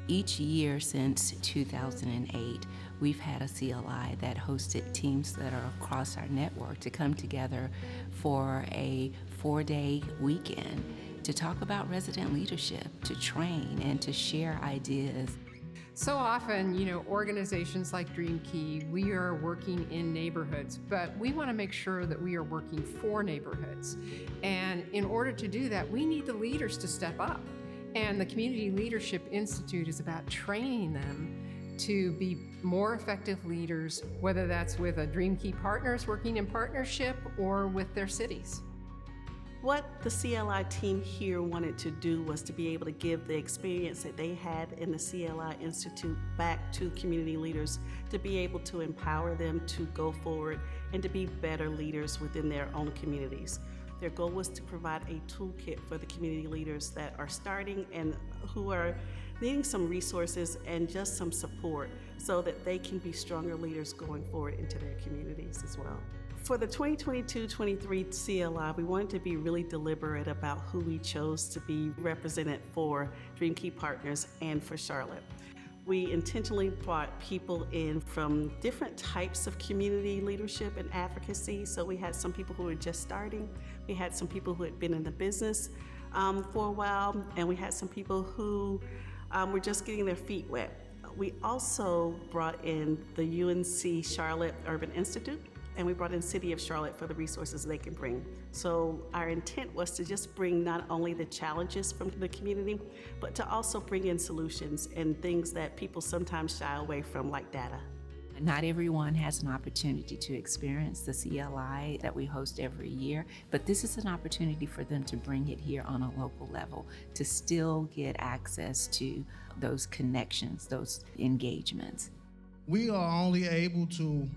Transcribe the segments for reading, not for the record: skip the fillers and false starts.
Each year since 2008, we've had a CLI that hosted teams that are across our network to come together for a 4-day weekend to talk about resident leadership, to train, and to share ideas. So often, organizations like DreamKey, we are working in neighborhoods, but we want to make sure that we are working for neighborhoods. And in order to do that, we need the leaders to step up. And the Community Leadership Institute is about training them to be more effective leaders, whether that's with a DreamKey Partners working in partnership or with their cities. What the CLI team here wanted to do was to be able to give the experience that they had in the CLI Institute back to community leaders, to be able to empower them to go forward and to be better leaders within their own communities. Their goal was to provide a toolkit for the community leaders that are starting and who are needing some resources and just some support so that they can be stronger leaders going forward into their communities as well. For the 2022-23 CLI, we wanted to be really deliberate about who we chose to be represented for DreamKey Partners and for Charlotte. We intentionally brought people in from different types of community leadership and advocacy. So we had some people who were just starting, we had some people who had been in the business for a while, and we had some people who were just getting their feet wet. We also brought in the UNC Charlotte Urban Institute, and we brought in City of Charlotte for the resources they can bring. So our intent was to just bring not only the challenges from the community, but to also bring in solutions and things that people sometimes shy away from, like data. Not everyone has an opportunity to experience the CLI that we host every year, but this is an opportunity for them to bring it here on a local level, to still get access to those connections, those engagements. We are only able to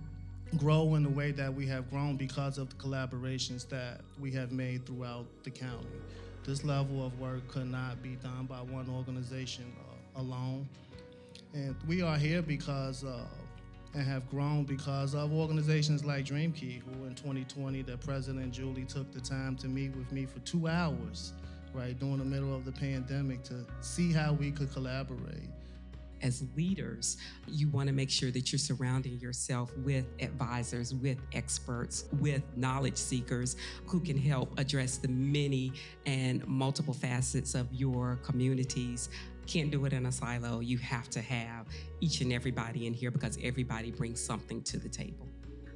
grow in the way that we have grown because of the collaborations that we have made throughout the county. This level of work could not be done by one organization alone. And we are here because and have grown because of organizations like DreamKey, who in 2020, the president, Julie, took the time to meet with me for 2 hours, right, during the middle of the pandemic to see how we could collaborate. As leaders, you want to make sure that you're surrounding yourself with advisors, with experts, with knowledge seekers who can help address the many and multiple facets of your communities. Can't do it in a silo. You have to have each and everybody in here because everybody brings something to the table.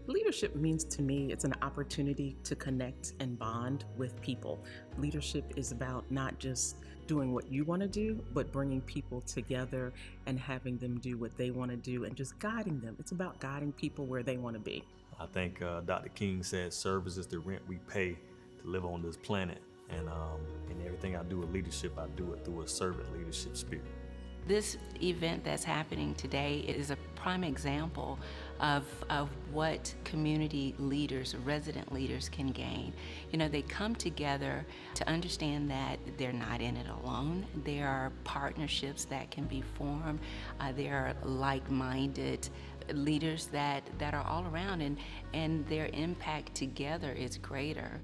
Leadership means to me it's an opportunity to connect and bond with people. Leadership is about not just doing what you want to do, but bringing people together and having them do what they want to do and just guiding them. It's about guiding people where they want to be. I think Dr. King said service is the rent we pay to live on this planet. And in everything I do with leadership, I do it through a servant leadership spirit. This event that's happening today is a prime example of what community leaders, resident leaders can gain. They come together to understand that they're not in it alone. There are partnerships that can be formed. There are like-minded leaders that are all around, and their impact together is greater.